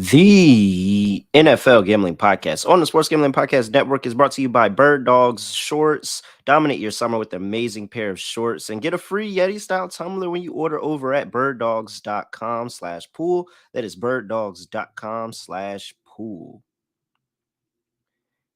The NFL Gambling Podcast on the Sports Gambling Podcast Network is brought to you by Bird Dogs Shorts. Dominate your summer with an amazing pair of shorts and get a free Yeti style tumbler when you order over at birddogs.com/pool. That is birddogs.com/pool.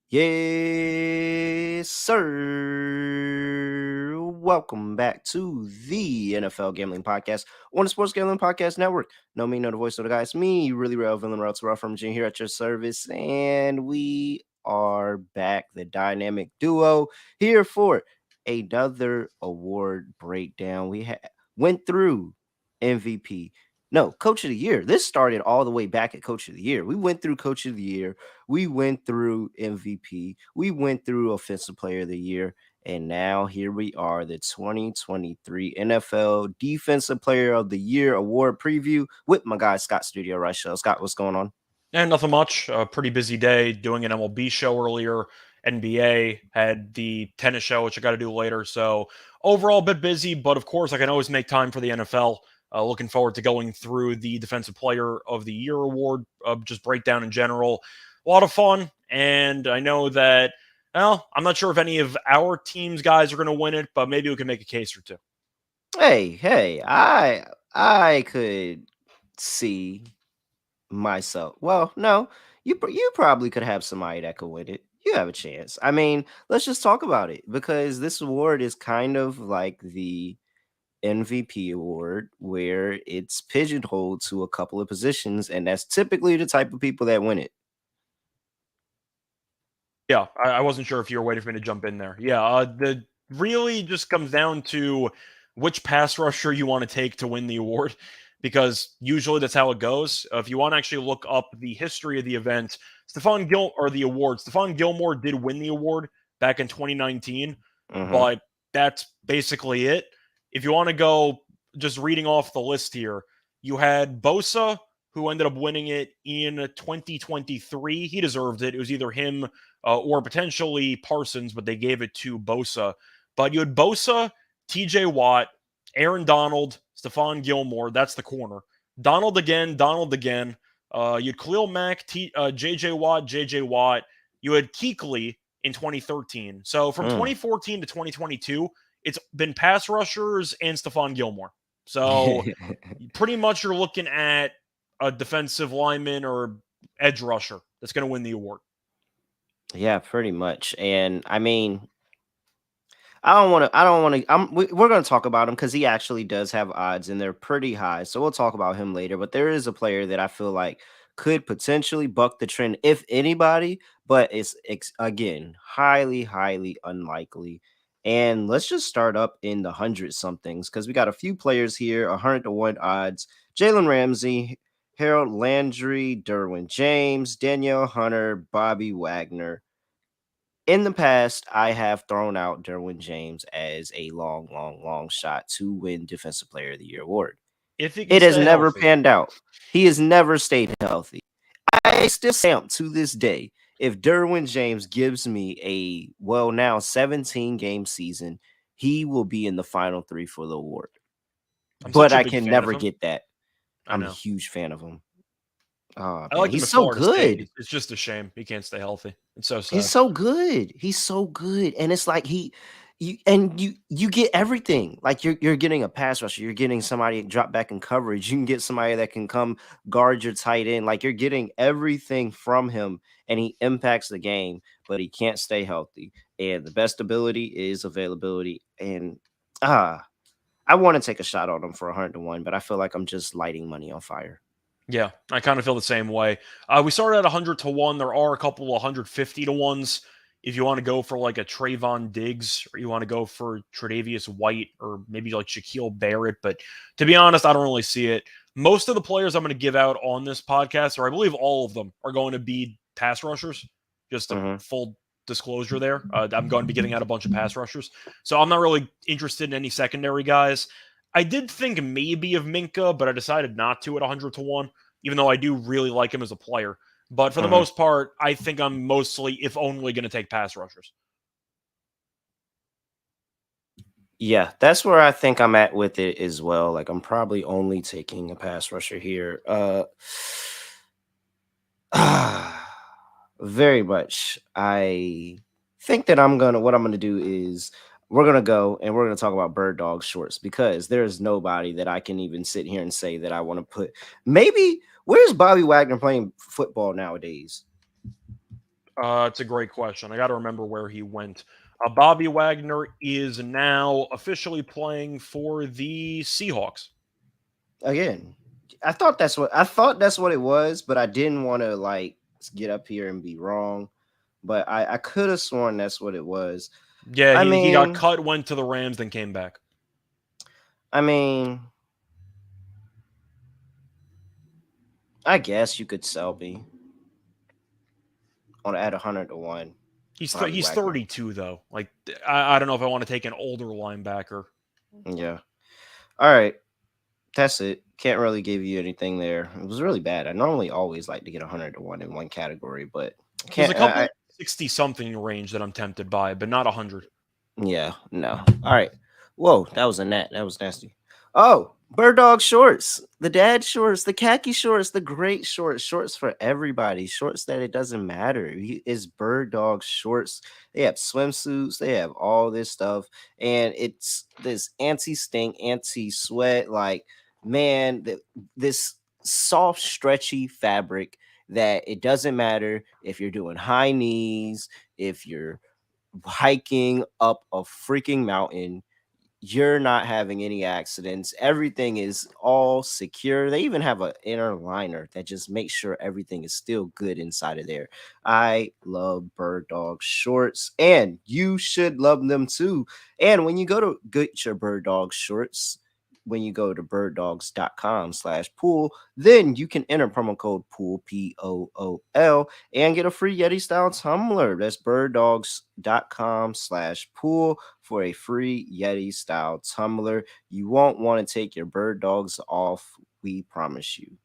Yes, sir. Welcome back to the NFL Gambling Podcast on the Sports Gambling Podcast Network. No, me, no, the voice of the guy. It's me, really real villain, Route to from Virginia here at your service. And we are back, the dynamic duo, here for another award breakdown. We went through MVP. No, Coach of the Year. This started all the way back at Coach of the Year. We went through Coach of the Year. We went through MVP. We went through Offensive Player of the Year. And now here we are, the 2023 NFL Defensive Player of the Year award preview with my guy, Scott Studio Rochelle. Scott, what's going on? And nothing much. A pretty busy day doing an MLB show earlier. NBA had the tennis show, which I got to do later. So overall, a bit busy, but of course, I can always make time for the NFL. Looking forward to going through the Defensive Player of the Year award, just breakdown in general. A lot of fun, and I know that, well, I'm not sure if any of our team's guys are going to win it, but maybe we can make a case or two. Hey, I could see myself. Well, no, you probably could have somebody that could win it. You have a chance. I mean, let's just talk about it because this award is kind of like the MVP award where it's pigeonholed to a couple of positions, and that's typically the type of people that win it. Yeah, I wasn't sure if you were waiting for me to jump in there. Yeah, the really just comes down to which pass rusher you want to take to win the award, because usually that's how it goes. If you want to actually look up the history of the event, Stephon Gilmore did win the award back in 2019, but that's basically it. If you want to go just reading off the list here, you had Bosa, who ended up winning it in 2023. He deserved it. It was either him or potentially Parsons, but they gave it to Bosa. But you had Bosa, TJ Watt, Aaron Donald, Stephon Gilmore. That's the corner. Donald again. You had Khalil Mack, JJ Watt. You had Kuechly in 2013. So from 2014 to 2022, it's been pass rushers and Stephon Gilmore. So pretty much you're looking at a defensive lineman or edge rusher that's going to win the award. Yeah, pretty much. And I mean, I don't want to. We're going to talk about him because he actually does have odds and they're pretty high. So we'll talk about him later. But there is a player that I feel like could potentially buck the trend, if anybody, but it's again highly, highly unlikely. And let's just start up in the hundred somethings because we got a few players here, 100-1 odds. Jalen Ramsey, Harold Landry, Derwin James, Danielle Hunter, Bobby Wagner. In the past, I have thrown out Derwin James as a long shot to win Defensive Player of the Year award. If he can It has never healthy. panned out. He has never stayed healthy. I still say to this day, if Derwin James gives me a, now 17-game season, he will be in the final three for the award. But I can never get that. I'm a huge fan of him. Oh, I like he's so good. It's just a shame he can't stay healthy. It's so sad. He's so good. He's so good, and it's like you get everything. Like you're getting a pass rusher. You're getting somebody drop back in coverage. You can get somebody that can come guard your tight end. Like you're getting everything from him, and he impacts the game. But he can't stay healthy. And the best ability is availability. And I want to take a shot on him for 100-1, but I feel like I'm just lighting money on fire. Yeah, I kind of feel the same way. We started at 100-1. There are a couple of 150-1s. If you want to go for like a Trayvon Diggs, or you want to go for Tre'Davious White, or maybe like Shaquille Barrett. But to be honest, I don't really see it. Most of the players I'm going to give out on this podcast, or I believe all of them, are going to be pass rushers. Just a full disclosure there. I'm going to be giving out a bunch of pass rushers. So I'm not really interested in any secondary guys. I did think maybe of Minka, but I decided not to at 100-1, even though I do really like him as a player. But for the most part, I think I'm mostly, if only, going to take pass rushers. Yeah, that's where I think I'm at with it as well. Like I'm probably only taking a pass rusher here. Very much. I think that what I'm gonna do is we're gonna go and we're gonna talk about bird dog shorts because there is nobody that I can even sit here and say that I want to put. Maybe where's Bobby Wagner playing football nowadays? It's a great question. I got to remember where he went. Bobby Wagner is now officially playing for the Seahawks. Again, I thought that's what it was, but I didn't want to like get up here and be wrong. But I could have sworn that's what it was. Yeah, I he got mean, cut, went to the Rams, then came back. I mean, I guess you could sell me on at 100 to 1. Bobby He's Wagner. 32 though. Like I don't know if I want to take an older linebacker. Yeah. All right. That's it. Can't really give you anything there. It was really bad. I normally always like to get 100 to 1 in one category, but There's a can't. couple 60 something range that I'm tempted by, but not 100. Yeah, no. All right. Whoa, that was a net. That was nasty. Oh, bird dog shorts, the dad shorts, the khaki shorts, the great shorts, shorts for everybody, shorts that it doesn't matter. It's bird dog shorts. They have swimsuits, they have all this stuff, and it's this anti stink, anti sweat. Like, man, this soft, stretchy fabric that it doesn't matter if you're doing high knees, if you're hiking up a freaking mountain. You're not having any accidents. Everything is all secure. They even have an inner liner that just makes sure everything is still good inside of there. I love bird dog shorts, and you should love them too. And when you go to get your bird dog shorts, when you go to birddogs.com/pool, then you can enter promo code pool POOL and get a free Yeti style tumbler. That's birddogs.com/pool for a free Yeti style tumbler. You won't want to take your bird dogs off. We promise you.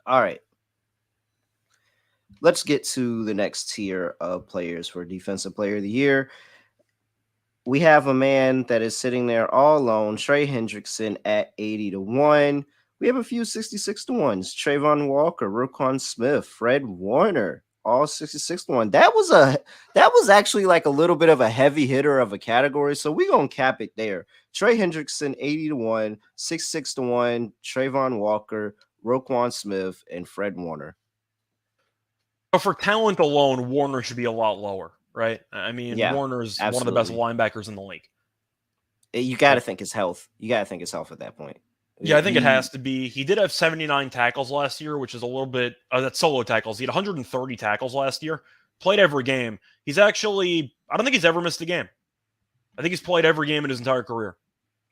All right. Let's get to the next tier of players for Defensive Player of the Year. We have a man that is sitting there all alone, Trey Hendrickson at 80 to 1. We have a few 66 to 1s. Trayvon Walker, Roquan Smith, Fred Warner, all 66 to 1. That was actually like a little bit of a heavy hitter of a category. So we're gonna cap it there. Trey Hendrickson, 80 to 1, 66 to 1, Trayvon Walker, Roquan Smith, and Fred Warner. But for talent alone, Warner should be a lot lower, right? I mean, Yeah, Warner's one of the best absolutely. linebackers in the league. You got to Like, think his health. You got to think his health at that point. yeah, I think it He has to be. He did have 79 tackles last year, which is a little bit. That's solo tackles. He had 130 tackles last year. Played every game. He's actually. I don't think he's ever missed a game. I think he's played every game in his entire career.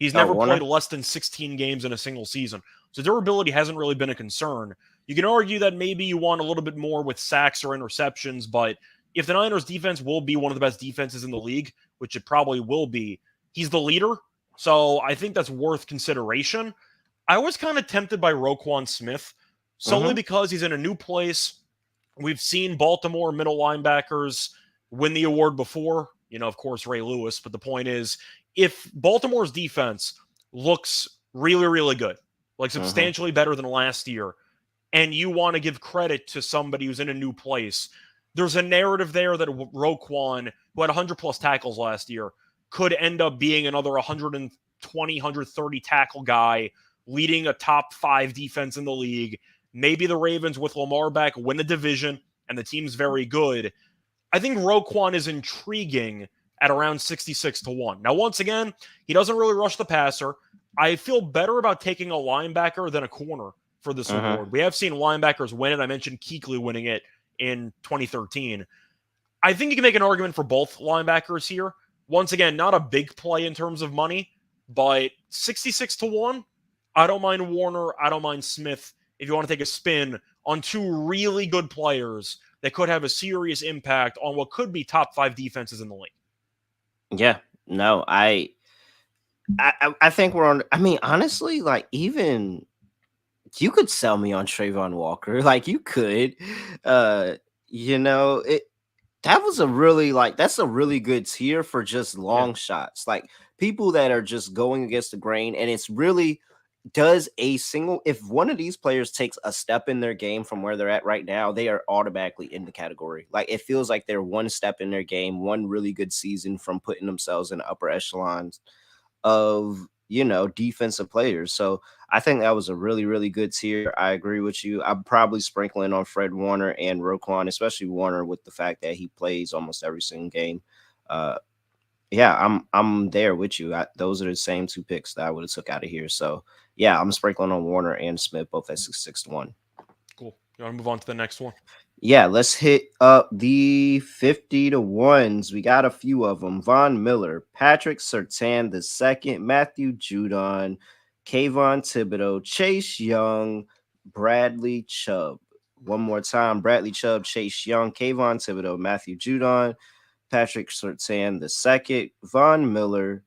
He's Oh, never played Warner. less than 16 games in a single season. So durability hasn't really been a concern. You can argue that maybe you want a little bit more with sacks or interceptions, but if the Niners defense will be one of the best defenses in the league, which it probably will be, he's the leader. So I think that's worth consideration. I was kind of tempted by Roquan Smith solely Mm-hmm. because he's in a new place. We've seen Baltimore middle linebackers win the award before. Of course, Ray Lewis. But the point is, if Baltimore's defense looks really, really good, like Mm-hmm. substantially better than last year, and you want to give credit to somebody who's in a new place, there's a narrative there that Roquan, who had 100 plus tackles last year, could end up being another 120, 130 tackle guy, leading a top 5 defense in the league. Maybe the Ravens, with Lamar back, win the division, and the team's very good. I think Roquan is intriguing at around 66 to 1. Now, once again, he doesn't really rush the passer. I feel better about taking a linebacker than a corner for this Mm-hmm. award. We have seen linebackers win it. I mentioned Kuechly winning it in 2013. I think you can make an argument for both linebackers here. Once again, not a big play in terms of money, but 66 to 1. I don't mind Warner. I don't mind Smith if you want to take a spin on two really good players that could have a serious impact on what could be top 5 defenses in the league. Yeah. No, I think we're on. I mean, honestly, like even you could sell me on Trayvon Walker. Like you could. Uh, it that was a really like that's a really good tier for just Yeah. long shots. Like people that are just going against the grain, and it's really if one of these players takes a step in their game from where they're at right now, they are automatically in the category. Like it feels like they're one step in their game, one really good season from putting themselves in the upper echelons of defensive players. So I think that was a really, really good tier. I agree with you. I'm probably sprinkling on Fred Warner and Roquan, especially Warner, with the fact that he plays almost every single game. Uh, yeah, I'm there with you. Those are the same two picks that I would have took out of here. So yeah, I'm sprinkling on Warner and Smith both at 6-6 to 1. Cool. You want to move on to the next one? Yeah, let's hit up the 50 to 1s. We got a few of them. Von Miller, Patrick Surtain the second, Matthew Judon, Kayvon Thibodeau, Chase Young, Bradley Chubb. One more time: Bradley Chubb, Chase Young, Kayvon Thibodeau, Matthew Judon, Patrick Surtain the second, Von Miller.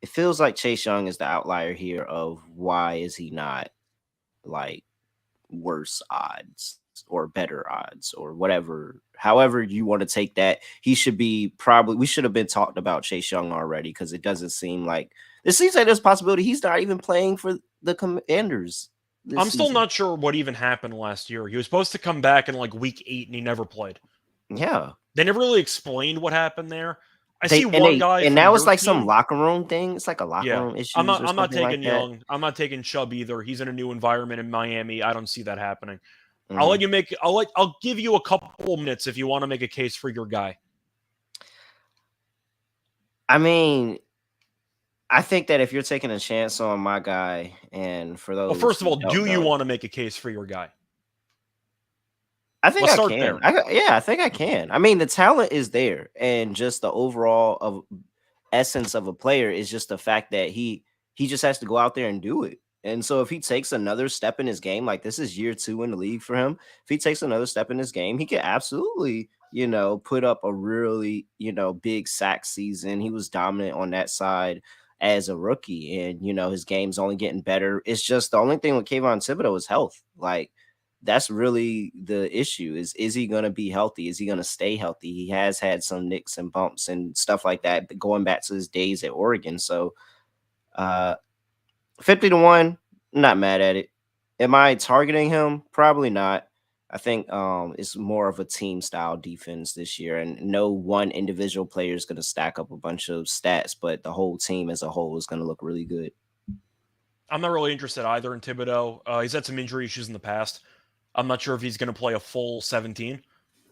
It feels like Chase Young is the outlier here of why is he not like worse odds or better odds or whatever. However you want to take that, he should be probably we should have been talked about Chase Young already because it seems like there's a possibility he's not even playing for the Commanders this I'm still season. not sure what even happened last year. He was supposed to come back in like week 8 and he never played. Yeah. They never really explained what happened there. I see They one guy and from now it's your like some team. locker room thing. It's like a locker Yeah. room I'm issues not or I'm not something like taking that. Young. I'm not taking Chubb either. He's in a new environment in Miami. I don't see that happening. Mhm. I'll give you a couple minutes if you want to make a case for your guy. I mean, I think that if you're taking a chance on my guy, and for Well, those first of who all, don't do you know, want to make a case for your guy? I think Let's I start can. there. I think I can. I mean, the talent is there, and just the overall of essence of a player is just the fact that he just has to go out there and do it. And so if he takes another step in his game, like this is year 2 in the league for him, if he takes another step in his game, he can absolutely, put up a really, big sack season. He was dominant on that side as a rookie, and his game's only getting better. It's just the only thing with Kayvon Thibodeau is health. Like that's really the issue is he going to be healthy? Is he going to stay healthy? He has had some nicks and bumps and stuff like that going back to his days at Oregon. So, uh, 50 to 1, not mad at it. Am I targeting him? Probably not. I think it's more of a team style defense this year, and no one individual player is going to stack up a bunch of stats, but the whole team as a whole is going to look really good. I'm not really interested either in Thibodeau. He's had some injury issues in the past. I'm not sure if he's going to play a full 17.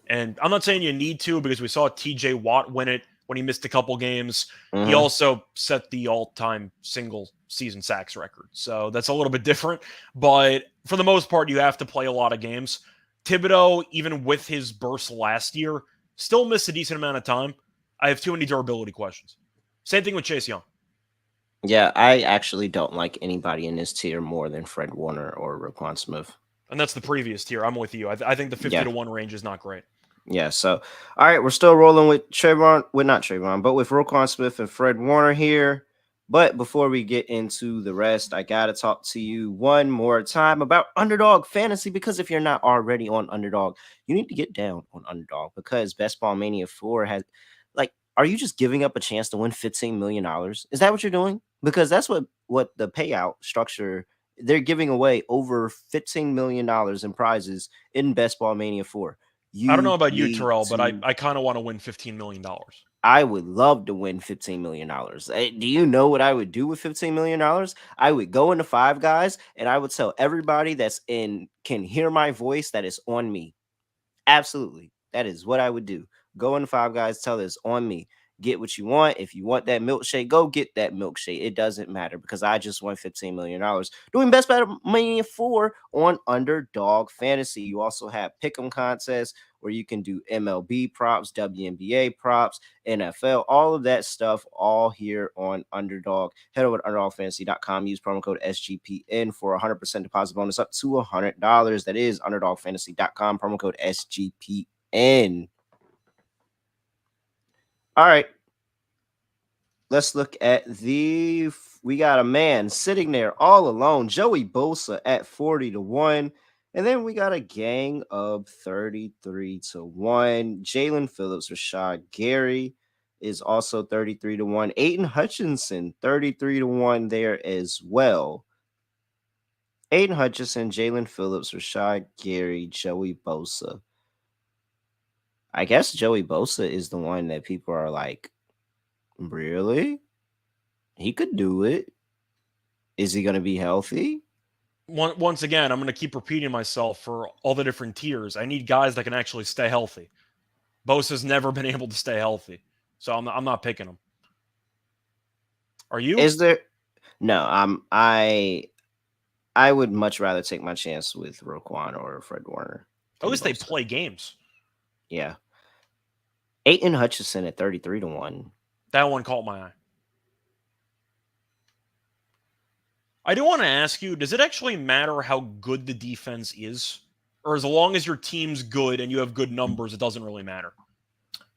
And I'm not saying you need to because we saw TJ Watt win it when he missed a couple games. He Hmm. also set the all time single season sacks record. So that's a little bit different. But for the most part, you have to play a lot of games. Thibodeau, even with his burst last year, still missed a decent amount of time. I have too many durability questions. Same thing with Chase Young. Yeah, I actually don't like anybody in this tier more than Fred Warner or Roquan Smith. And that's the previous tier. I'm with you. I think the 50 Yeah. to 1 range is not great. Yeah, so all right, we're still rolling with Trayvon, well, not Trayvon, but with Roquan Smith and Fred Warner here. But before we get into the rest, I gotta talk to you one more time about Underdog Fantasy, because if you're not already on Underdog, you need to get down on Underdog, because Best Ball Mania 4 has, like, are you just giving up a chance to win $15 million? Is that what you're doing? Because that's what the payout structure, they're giving away over $15 million in prizes in Best Ball Mania 4. I don't know You about you, need Terrell, but to. I kind of want to win $15 million. I would love to win $15 million. Do you know what I would do with $15 million? I would go into Five Guys and I would tell everybody that's in can hear my voice that is on me. Absolutely. That is what I would do. Go into Five Guys, tell this on me. Get what you want. If you want that milkshake, go get that milkshake. It doesn't matter because I just won $15 million doing Best Bet Mania 4 on Underdog Fantasy. You also have Pick'em contests where you can do MLB props, WNBA props, NFL, all of that stuff, all here on Underdog. Head over to UnderdogFantasy.com. Use promo code SGPN for a 100% deposit bonus up to $100. That is UnderdogFantasy.com, promo code SGPN. All right. Let's look at we got a man sitting there all alone, Joey Bosa at 40 to 1. And then we got a gang of 33 to 1. Jalen Phillips, Rashad Gary is also 33 to 1. Aiden Hutchinson, 33 to 1 there as well. Aiden Hutchinson, Jalen Phillips, Rashad Gary, Joey Bosa. I guess Joey Bosa is the one that people are like, really? He could do it. Is he going to be healthy? Once again, I'm going to keep repeating myself for all the different tiers. I need guys that can actually stay healthy. Bosa's never been able to stay healthy, so I'm not picking him. Are you? Is there? No, I would much rather take my chance with Roquan or Fred Warner At than least they Bosa. play games. Yeah. Aiden Hutchinson at 33-1. That one caught my eye. I do want to ask you, does it actually matter how good the defense is? Or as long as your team's good and you have good numbers, it doesn't really matter?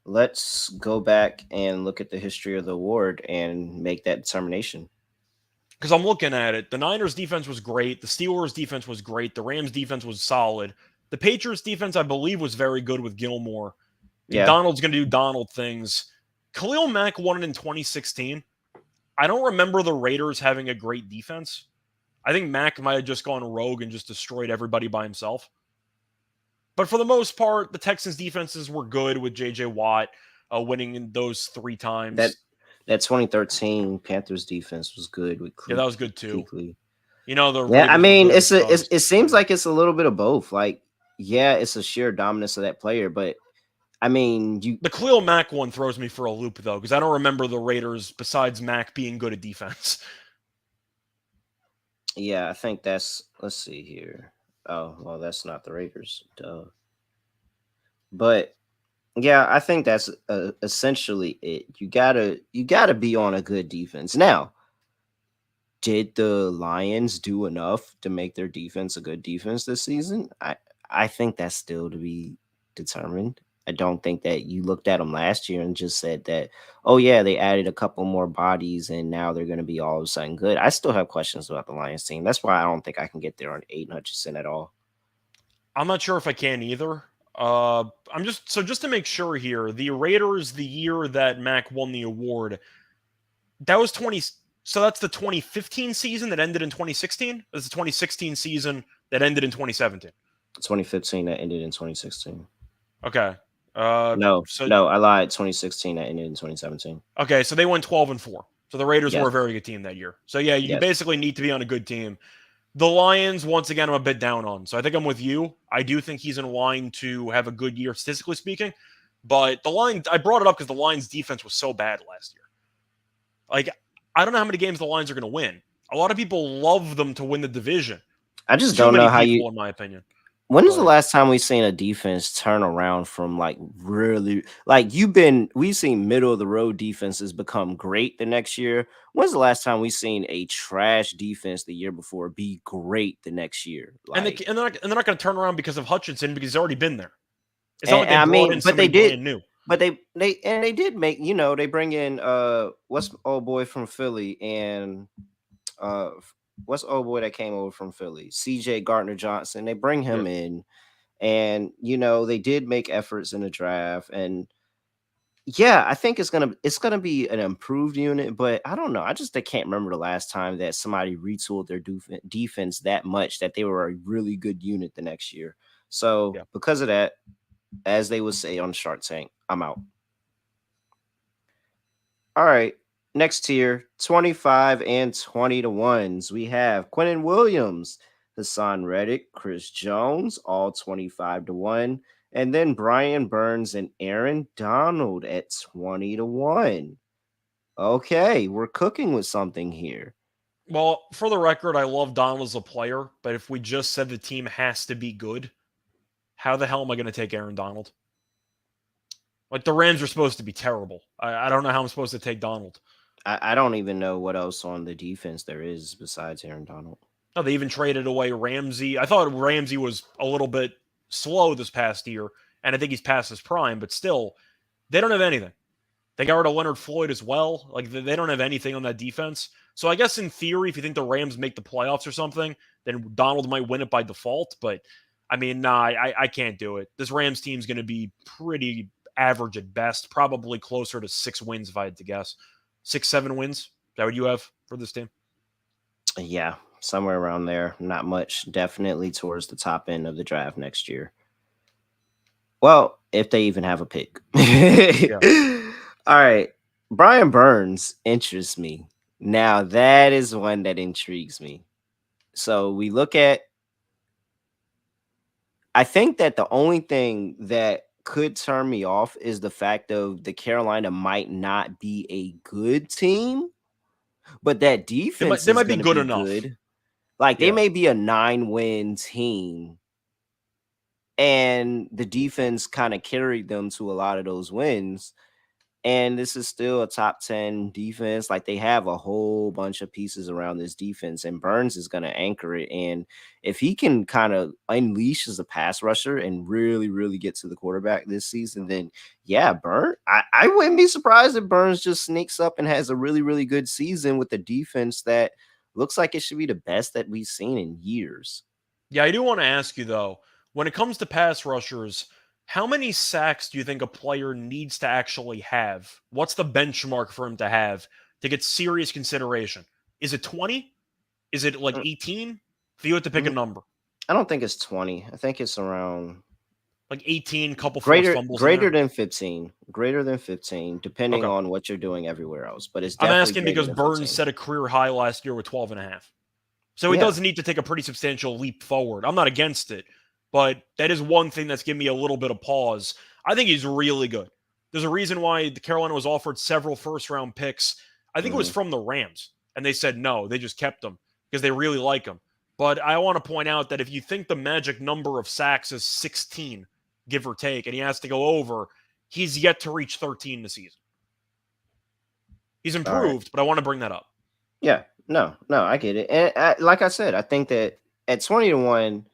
Let's go back and look at the history of the award and make that determination. Because I'm looking at it. The Niners defense was great. The Steelers defense was great. The Rams defense was solid. The Patriots defense, I believe, was very good with Gilmore. Yeah. McDonald's going to do Donald things. Khalil Mack won it in 2016. I don't remember the Raiders having a great defense. I think Mack might have just gone rogue and just destroyed everybody by himself. But for the most part, the Texans' defenses were good with J.J. Watt winning in those 3 times. That 2013 Panthers defense was good with Yeah, that was good too. Kuechly. You know, the Yeah, I Raiders mean, were good it seems like it's a little bit of both. Like, yeah, it's a sheer dominance of that player, but I mean, the Khalil Mack one throws me for a loop though, because I don't remember the Raiders besides Mack being good at defense. Yeah, I think that's. Let's see here. Oh, well, that's not the Raiders. Duh. But yeah, I think that's essentially it. You gotta be on a good defense. Now, did the Lions do enough to make their defense a good defense this season? I think that's still to be determined. I don't think that you looked at them last year and just said that, oh yeah, they added a couple more bodies and now they're going to be all of a sudden good. I still have questions about the Lions team. That's why I don't think I can get there on Aiden Hutchinson at all. I'm not sure if I can either. I'm just to make sure here, the Raiders, the year that Mack won the award, that was 20. So that's the 2015 season that ended in 2016. That's the 2016 season that ended in 2017. 2015 that ended in 2016. Okay. No, So no, I lied. 2016 that ended in 2017. okay, so they went 12-4. So the Raiders Yes. were a very good team that year. So yeah, you Yes. basically need to be on a good team. The Lions, once again, I'm a bit down on. So I think I'm with you. I do think he's in line to have a good year, statistically speaking. But the Lions, I brought it up because the Lions' defense was so bad last year. Like, I don't know how many games the Lions are going to win. A lot of people love them to win the division. I just Too don't many know how people, in my opinion. When is the But last time we seen a defense turn around from like really like we've seen middle of the road defenses become great the next year. When's the last time we seen a trash defense the year before be great the next year? and Like, they're not going to turn around because of Hutchinson because he's already been there. It's not like and they I brought mean, in but they somebody did, brand new. but they did make, they bring in what's old boy from Philly and what's old boy that came over from Philly, CJ Gardner Johnson. They bring Yeah. him in. And they did make efforts in the draft, and yeah, I think it's gonna be an improved unit. But I don't know. I can't remember the last time that somebody retooled their defense that much that they were a really good unit the next year. So Yeah. because of that, as they would say on Shark Tank, I'm out. All right. Next tier, 25 and 20-1s. We have Quentin Williams, Hassan Reddick, Chris Jones, all 25-1. And then Brian Burns and Aaron Donald at 20-1. Okay, we're cooking with something here. Well, for the record, I love Donald as a player, but if we just said the team has to be good, how the hell am I going to take Aaron Donald? Like, the Rams are supposed to be terrible. I don't know how I'm supposed to take Donald. I don't even know what else on the defense there is besides Aaron Donald. No, they even traded away Ramsey. I thought Ramsey was a little bit slow this past year, and I think he's past his prime, but still, they don't have anything. They got rid of Leonard Floyd as well. Like, they don't have anything on that defense. So I guess in theory, if you think the Rams make the playoffs or something, then Donald might win it by default. But, I mean, nah, I can't do it. This Rams team's going to be pretty average at best, probably closer to 6 wins if I had to guess. 6, 7 wins? Is that what you have for this team? Yeah, somewhere around there. Not much. Definitely towards the top end of the draft next year. Well, if they even have a pick. Yeah. All right. Brian Burns interests me. Now, that is one that intrigues me. So we look at, I think that the only thing that could turn me off is the fact of the Carolina might not be a good team, but that They might defense they is might be going to good be enough. good. Like they Yeah. may be a 9-win team, and the defense kind of carried them to a lot of those wins. And this is still a top 10 defense. Like they have a whole bunch of pieces around this defense, and Burns is going to anchor it. And if he can kind of unleash as a pass rusher and really, really get to the quarterback this season, then yeah, I wouldn't be surprised if Burns just sneaks up and has a really, really good season with the defense that looks like it should be the best that we've seen in years. Yeah, I do want to ask you though, when it comes to pass rushers, how many sacks do you think a player needs to actually have? What's the benchmark for him to have to get serious consideration? Is it 20? Is it like Mm, 18? If you had to pick a mm, number, I don't think it's 20. I think it's around like 18, couple forced greater fumbles in greater there. than 15. Greater than 15, depending Okay. on what you're doing everywhere else. But it's I'm definitely asking greater because than Burns 15. set a career high last year with 12 and a half. So he Yeah. does need to take a pretty substantial leap forward. I'm not against it, but that is one thing that's giving me a little bit of pause. I think he's really good. There's a reason why the Carolina was offered several first round picks. I think it was Hmm. from the Rams, and they said no. They just kept him because they really like him. But I want to point out that if you think the magic number of sacks is 16, give or take, and he has to go over, he's yet to reach 13 this season. He's All right. improved, but I want to bring that up. Yeah. No, no, I get it. And like I said, I think that at 20-1,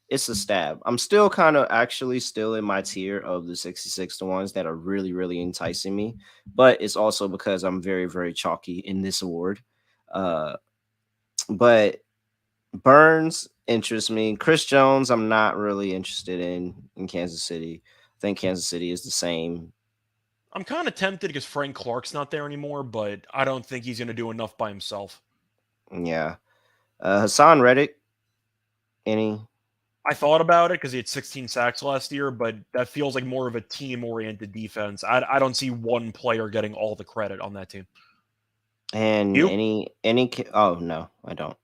it's a stab. I'm still kind of actually still in my tier of the 66 to ones that are really, really enticing me. But it's also because I'm very, very chalky in this award. Uh, but Burns interests me. Chris Jones, I'm not really interested in Kansas City. I think Kansas City is the same. I'm kind of tempted because Frank Clark's not there anymore, but I don't think he's going to do enough by himself. Yeah. Hassan Reddick, any? I thought about it because he had 16 sacks last year, but that feels like more of a team-oriented defense. I don't see one player getting all the credit on that team. And You? oh no, I don't.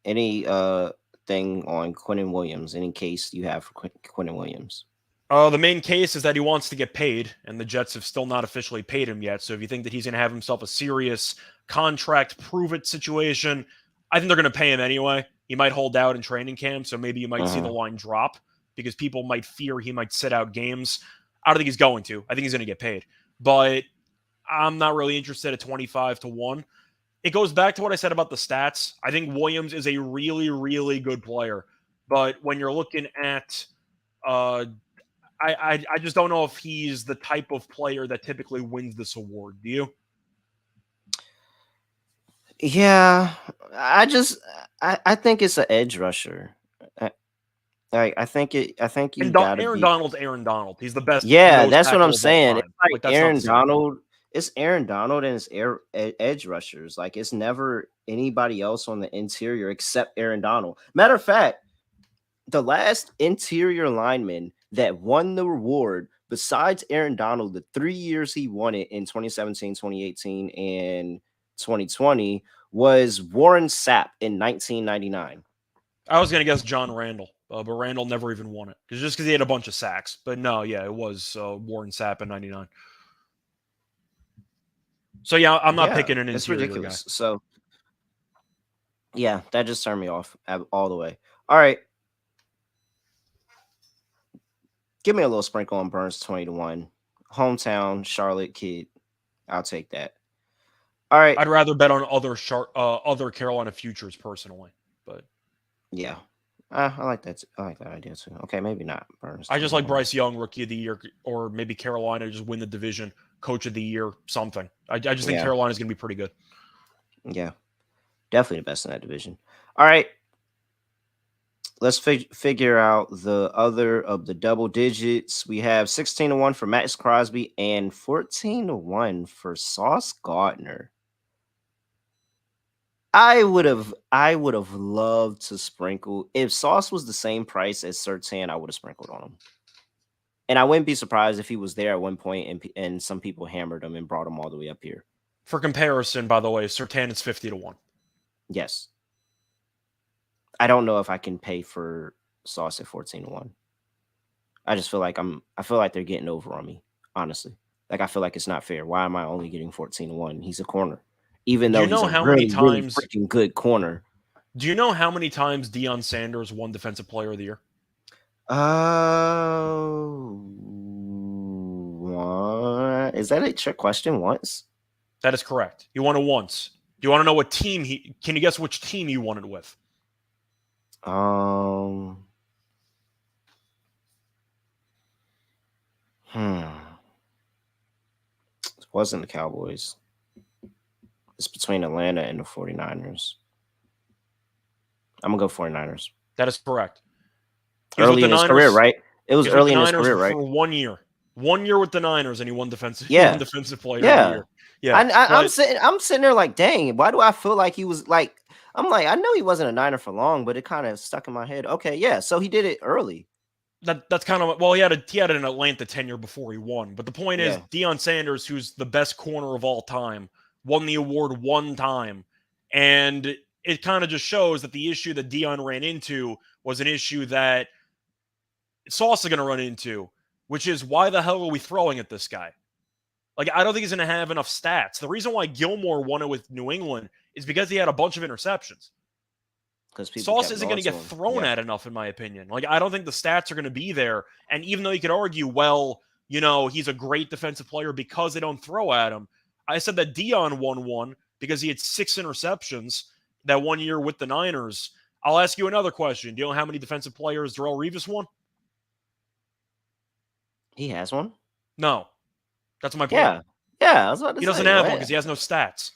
Any thing on Quentin Williams, any case you have for Quentin Williams? The main case is that he wants to get paid, and the Jets have still not officially paid him yet. So if you think that he's going to have himself a serious contract prove it situation, I think they're going to pay him anyway. He might hold out in training camp, so maybe you might see the Uh-huh. line drop because people might fear he might sit out games. I don't think he's going to. I think he's going to get paid. But I'm not really interested at 25 to 1. It goes back to what I said about the stats. I think Williams is a really, really good player. But when you're looking at uh, I just don't know if he's the type of player that typically wins this award. Do you? Yeah, I just I think it's an edge rusher. I, I think you gotta Aaron be. Donald's Aaron Donald. He's the best Yeah, nose that's what I'm tackle of all saying. It's time. like Like that's not the same. It's Aaron Donald and it's edge rushers. Like it's never anybody else on the interior except Aaron Donald. Matter of fact, the last interior lineman that won the reward besides Aaron Donald, the 3 years he won it in 2017, 2018, and 2020 was Warren Sapp in 1999. I was gonna guess John Randall, but Randall never even won it because he had a bunch of sacks. But no, yeah, it was Warren Sapp in '99. So yeah, I'm not Yeah, picking an it's interior guy. ridiculous. So yeah, that just turned me off all the way. All right, give me a little sprinkle on Burns 20-1. Hometown Charlotte kid. I'll take that. All right. I'd rather bet on other Carolina futures personally, but Yeah. I like that. I like that idea too. Okay, maybe not Burns I just like 21. Bryce Young, Rookie of the Year, or maybe Carolina just win the division, Coach of the Year, something. I just think Yeah. Carolina's going to be pretty good. Yeah. Definitely the best in that division. All right. Let's figure out the other of the double digits. We have 16-1 for Max Crosby and 14-1 for Sauce Gardner. I would have loved to sprinkle if Sauce was the same price as Sertan. I would have sprinkled on him, and I wouldn't be surprised if he was there at one point and some people hammered him and brought him all the way up here. For comparison, by the way, Sertan is 50-1. Yes, I don't know if I can pay for Sauce at 14-1. I just feel like I feel like they're getting over on me, honestly. Like I feel like it's not fair. Why am I only getting 14-1? He's a corner, even Do though you he's know a how many really, really times? freaking good corner. Do you know how many times Deion Sanders won Defensive Player of the Year? Is that a trick question? Once? That is correct. He won it once. Do you want to know what team he? Can you guess which team he won it with? Um. It wasn't the Cowboys. It's between Atlanta and the 49ers. I'm gonna go 49ers. That is correct. He was with Early the in his career, Niners. right? It He was was with the early in his Niners career, right? for 1 year. 1 year with the Niners, and he won defensive. He won Yeah. Defensive Player of the Yeah. Year. Yeah, I'm but sitting there like, dang, why do I feel like he was like I'm like, I know he wasn't a Niner for long, but it kind of stuck in my head. Okay, yeah. So he did it early. that's kind of well. He had an Atlanta tenure before he won. But the point is, Yeah. Deion Sanders, who's the best corner of all time, won the award one time, and it kind of just shows that the issue that Deion ran into was an issue that Sauce is going to run into, which is why the hell are we throwing at this guy? Like, I don't think he's going to have enough stats. The reason why Gilmore won it with New England is because he had a bunch of interceptions. Because people Sauce kept isn't going going to to get him. thrown Yeah. at enough, in my opinion. Like, I don't think the stats are going to be there. And even though you could argue, well, he's a great defensive player because they don't throw at him. I said that Deion won one because he had 6 interceptions that 1 year with the Niners. I'll ask you another question. Do you know how many defensive players Terrell Revis won? He has one? No. That's my point. Yeah. Yeah. I was about to He doesn't say. have Well, one because he has no stats.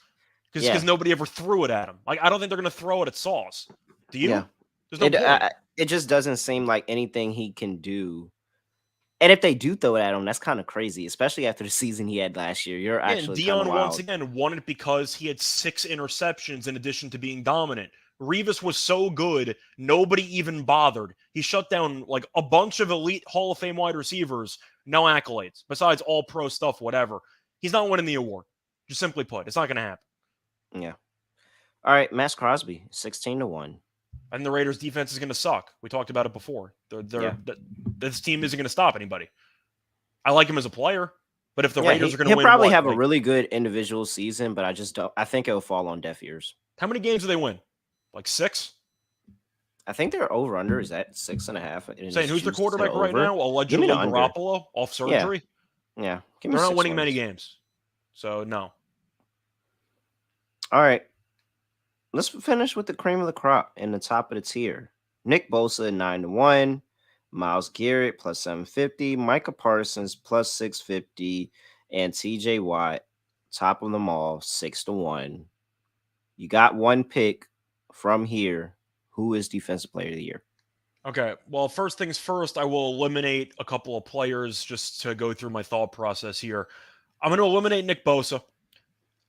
Because yeah. nobody ever threw it at him. Like, I don't think they're going to throw it at Sauce. Do you? Yeah. There's no point. It just doesn't seem like anything he can do. And if they do throw it at him, that's kind of crazy, especially after the season he had last year. You're Yeah, and actually kind of Deion once wild. again won it because he had 6 interceptions in addition to being dominant. Revis was so good, nobody even bothered. He shut down like a bunch of elite Hall of Fame wide receivers, no accolades, besides all pro stuff, whatever. He's not winning the award. Just simply put, it's not going to happen. Yeah. All right, Max Crosby, 16-1. And the Raiders' defense is going to suck. We talked about it before. This team isn't going to stop anybody. I like him as a player, but if the Raiders are going to he'll win, probably what, have a like, really good individual season, but I just don't. I think it'll fall on deaf ears. how many games do they win? Like 6? I think their over under is at 6.5. Saying who's the quarterback right now? Give me Allegedly the under. Garoppolo off surgery. Yeah, give me They're not 6 winning wins. many games, so no. All right, let's finish with the cream of the crop in the top of the tier. Nick Bosa 9-1, Myles Garrett plus 750, Micah Parsons plus 650, and TJ Watt top of them all 6-1. You got one pick from here. Who is defensive player of the year? Okay, well, first things first, I will eliminate a couple of players just to go through my thought process here. I'm going to eliminate Nick Bosa.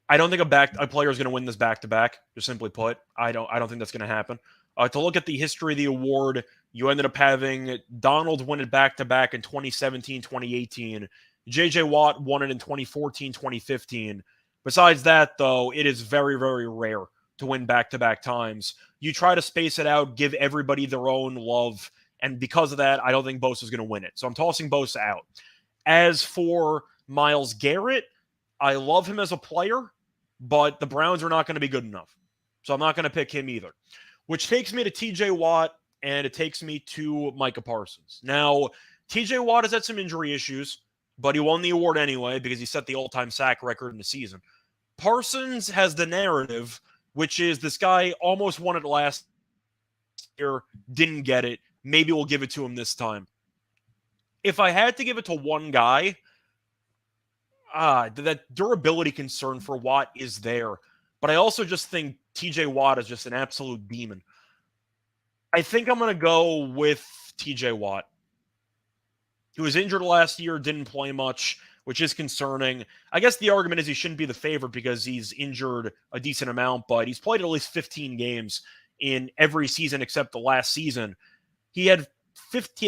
I don't think a player is going to win this back-to-back, just simply put. I don't think that's going to happen. To look at the history of the award, you ended up having Donald win it back-to-back in 2017, 2018. J.J. Watt won it in 2014, 2015. Besides that, though, it is very, very rare to win back-to-back times. You try to space it out, give everybody their own love, and because of that, I don't think Bosa is going to win it. So I'm tossing Bosa out. As for Myles Garrett, I love him as a player, but the Browns are not going to be good enough. So I'm not going to pick him either. Which takes me to TJ Watt, and it takes me to Micah Parsons. Now, TJ Watt has had some injury issues, but he won the award anyway because he set the all-time sack record in the season. Parsons has the narrative, which is this guy almost won it last year, didn't get it. Maybe we'll give it to him this time. If I had to give it to one guy, that durability concern for Watt is there. But I also just think TJ Watt is just an absolute demon. I think I'm going to go with TJ Watt. He was injured last year, didn't play much. which is concerning. I guess the argument is he shouldn't be the favorite because he's injured a decent amount, but he's played at least 15 games in every season except the last season. He had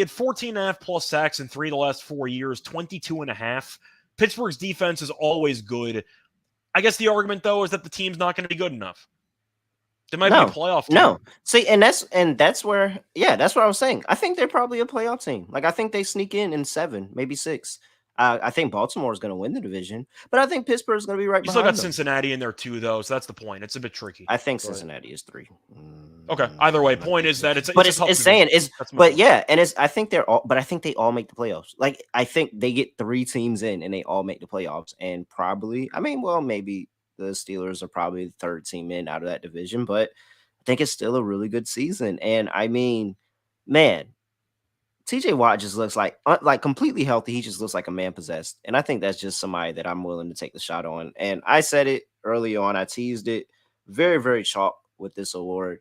14 and a half plus sacks in 3 of the last 4 years, 22 and a half. Pittsburgh's defense is always good. I guess the argument, though, is that the team's not going to be good enough. They might be a playoff team. No. See, and that's where, that's what I was saying. I think they're probably a playoff team. Like, I think they sneak in 7, maybe 6. I think Baltimore is going to win the division, but I think Pittsburgh is going to be right behind them. You still got Cincinnati in there too, though, so that's the point. It's a bit tricky. I think Cincinnati is 3. Okay. Either way, point is that it's saying is, but yeah, and I think they all make the playoffs. Like, I think they get 3 teams in and they all make the playoffs, and probably, maybe the Steelers are probably the 3rd team in out of that division, but I think it's still a really good season. And man, TJ Watt just looks like completely healthy. He just looks like a man possessed. And I think that's just somebody that I'm willing to take the shot on. And I said it early on. I teased it. Very, very chalk with this award.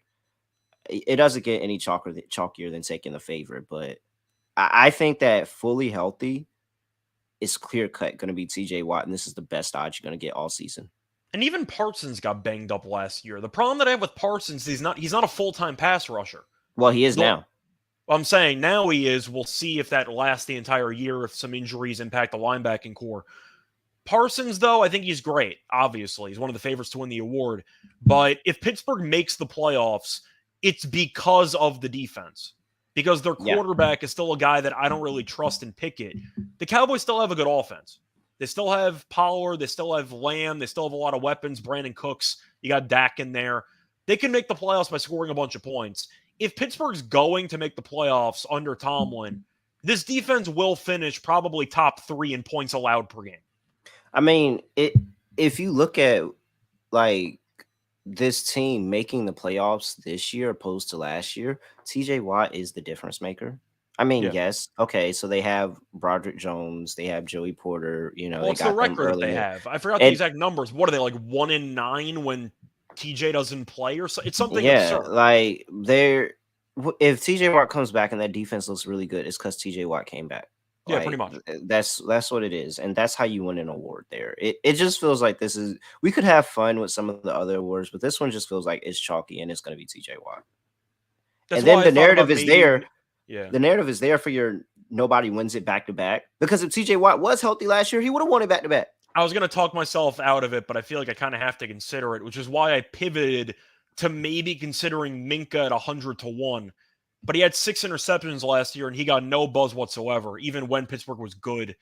It doesn't get any chalkier than taking the favorite. But I think that fully healthy is clear cut going to be TJ Watt. And this is the best odds you're going to get all season. And even Parsons got banged up last year. The problem that I have with Parsons is he's not a full-time pass rusher. Well, he is now. I'm saying now he is. We'll see if that lasts the entire year, if some injuries impact the linebacking core. Parsons, though, I think he's great. Obviously, he's one of the favorites to win the award. But if Pittsburgh makes the playoffs, it's because of the defense. Because their quarterback is still a guy that I don't really trust in Pickett. The Cowboys still have a good offense. They still have Pollard. They still have Lamb. They still have a lot of weapons. Brandon Cooks. You got Dak in there. They can make the playoffs by scoring a bunch of points. If Pittsburgh's going to make the playoffs under Tomlin, this defense will finish probably top 3 in points allowed per game. If you look at this team making the playoffs this year opposed to last year, TJ Watt is the difference maker. Yes. Okay, so they have Broderick Jones, they have Joey Porter. Well, it's the record that they have. I forgot the exact numbers. What are they, like 1-9 when TJ doesn't play or so? It's something absurd. If TJ Watt comes back and that defense looks really good, it's because TJ Watt came back. Yeah, pretty much. That's what it is, and that's how you win an award there. It just feels like we could have fun with some of the other awards, but this one just feels like it's chalky and it's going to be TJ Watt. And then the narrative is there. Yeah, the narrative is there for your nobody wins it back to back, because if TJ Watt was healthy last year, he would have won it back to back. I was going to talk myself out of it, but I feel like I kind of have to consider it, which is why I pivoted to maybe considering Minka at 100-1. But he had 6 interceptions last year, and he got no buzz whatsoever, even when Pittsburgh was good.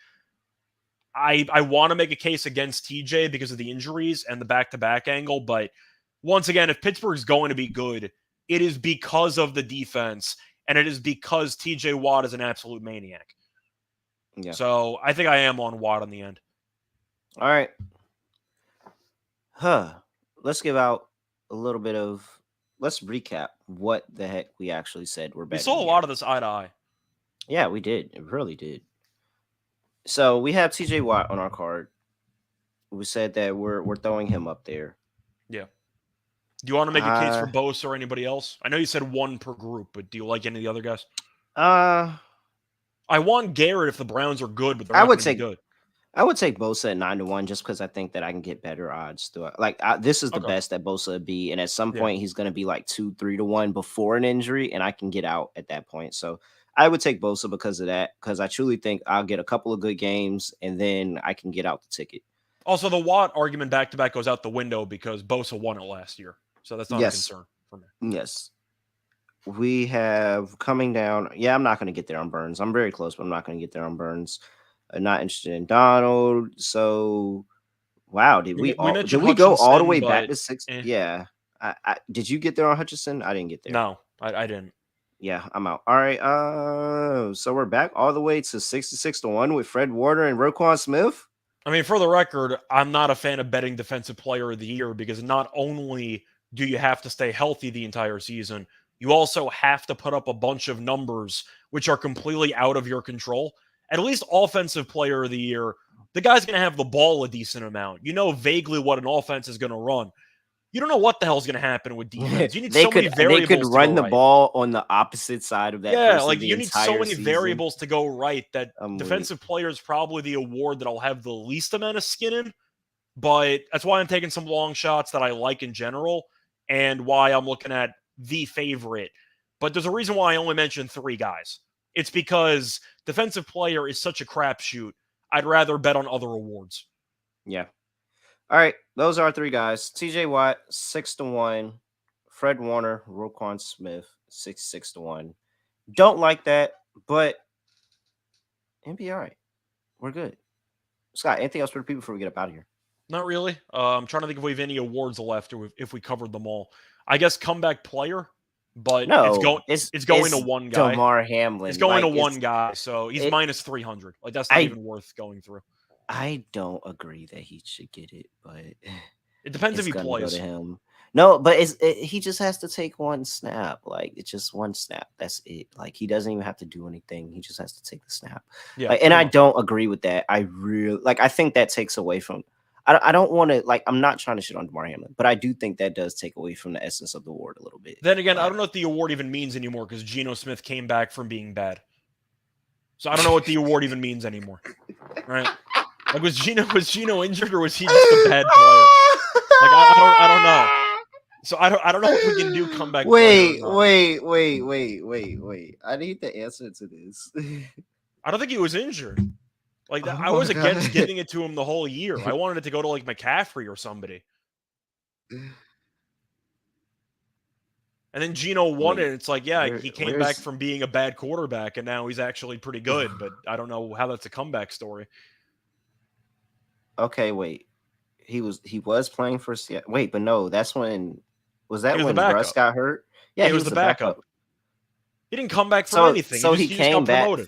I want to make a case against TJ because of the injuries and the back-to-back angle, but once again, if Pittsburgh's going to be good, it is because of the defense, and it is because TJ Watt is an absolute maniac. Yeah. So I think I am on Watt on the end. All right. Let's give out a little bit of... Let's recap what the heck we actually said we're betting. We saw a lot of this eye to eye. Yeah, we did. It really did. So we have TJ Watt on our card. We said that we're throwing him up there. Yeah. Do you want to make a case for Bosa or anybody else? I know you said 1 per group, but do you like any of the other guys? I want Garrett if the Browns are good, but they're not going to be good. I would take Bosa at 9-1 just because I think that I can get better odds. This is the best that Bosa would be, and at some point he's going to be like 2-3-1 before an injury, and I can get out at that point. So I would take Bosa because of that, because I truly think I'll get a couple of good games, and then I can get out the ticket. Also, the Watt argument back-to-back goes out the window because Bosa won it last year, so that's not a concern for me. Yes. We have coming down. Yeah, I'm not going to get there on Burns. I'm very close, but I'm not going to get there on Burns. Not interested in Donald. So, wow, did we go all the way back to 6? Yeah. Did you get there on Hutchinson? I didn't get there. No, I didn't. Yeah, I'm out. All right. So we're back all the way to 66-1 with Fred Warner and Roquan Smith. I mean, for the record, I'm not a fan of betting defensive player of the year because not only do you have to stay healthy the entire season, you also have to put up a bunch of numbers which are completely out of your control. At least offensive player of the year, the guy's going to have the ball a decent amount. You know vaguely what an offense is going to run. you don't know what the hell's going to happen with defense. You need they so many could variables to go run the right. ball on the opposite side of that Yeah, person like the you need so entire many season. variables to go right that I'm weak. defensive player is probably the award that I'll have the least amount of skin in. But that's why I'm taking some long shots that I like in general and why I'm looking at the favorite. But there's a reason why I only mentioned 3 guys. It's because defensive player is such a crapshoot. I'd rather bet on other awards. Yeah. All right. Those are our 3 guys. TJ Watt, 6-1. Fred Warner, Roquan Smith, 6-1. Don't like that, but it'll be all right. We're good. Scott, anything else for the people before we get up out of here? Not really. I'm trying to think if we have any awards left or if we covered them all. I guess comeback player, but No, it's going to one guy. Damar It's Hamlin. going Like to one guy, so he's it, minus 300. Like that's not even worth going through. I don't agree that he should get it, but it depends if he gonna plays. go to him. No, but he just has to take one snap. Like it's just one snap. That's it. Like he doesn't even have to do anything. He just has to take the snap. Yeah, like, and I don't agree with that. I really I think that takes away from. I don't want to I'm not trying to shit on Damar Hamlin, but I do think that does take away from the essence of the award a little bit. Then again, I don't know what the award even means anymore because Geno Smith came back from being bad. So I don't know what the award even means anymore. Right? Like was Geno injured or was he just a bad player? Like I don't know. So I don't know if we can do comeback. Wait. I need the answer to this. I don't think he was injured. Like I was against giving it to him the whole year. I wanted it to go to like McCaffrey or somebody. And then Geno won it. And it's like, yeah, he came back from being a bad quarterback, and now he's actually pretty good. But I don't know how that's a comeback story. Okay, wait. He was playing for Seattle. Wait, but no, that's when when Russ got hurt? Yeah, he was the backup. He didn't come back from anything. So he came back promoted.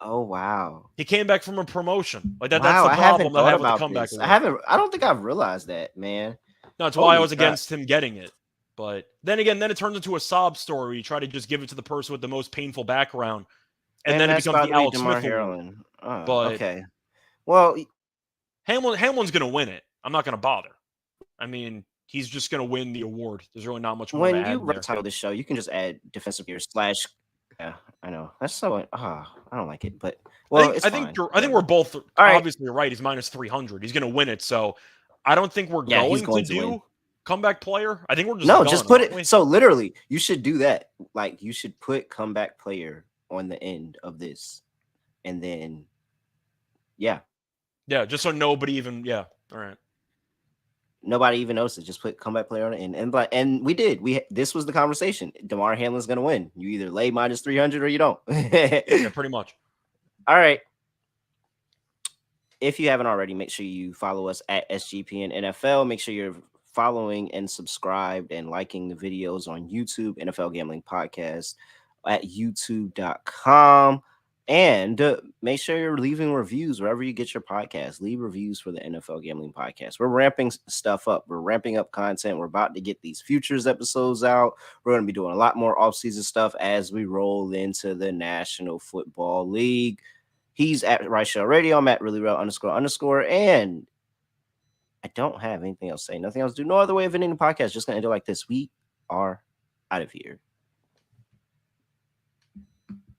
Oh wow! He came back from a promotion. Like that. Wow, that's the problem that I have with the comeback. I don't think I've realized that, man. No, that's why I was against him getting it. But then again, then it turns into a sob story where you try to just give it to the person with the most painful background, and then it becomes the Alex Smith award. But okay, well, Hamlin's going to win it. I'm not going to bother. I mean, he's just going to win the award. There's really not much more to add. When you title the show, you can just add defensive player / Yeah, I know that's so. I don't like it, but well, I think we're both obviously right. He's minus 300. He's going to win it, so I don't think we're going to do comeback player. I think we're just just put it. So literally, you should do that. Like you should put comeback player on the end of this, and then yeah, just so nobody even all right. Nobody even notices. Just put comeback player on it, and we did. This was the conversation. Damar Hamlin's gonna win. You either lay minus 300 or you don't. Yeah, pretty much. All right. If you haven't already, make sure you follow us at SGPN NFL. Make sure you're following and subscribed and liking the videos on YouTube, NFL Gambling Podcast at youtube.com. And make sure you're leaving reviews wherever you get your podcast. Leave reviews for the NFL Gambling Podcast. We're ramping stuff up. We're ramping up content. We're about to get these futures episodes out. We're going to be doing a lot more offseason stuff as we roll into the National Football League. He's at Right Show Radio. I'm at reallyreal__. And I don't have anything else to say. Nothing else to do. No other way of ending the podcast. Just going to end it like this. We are out of here.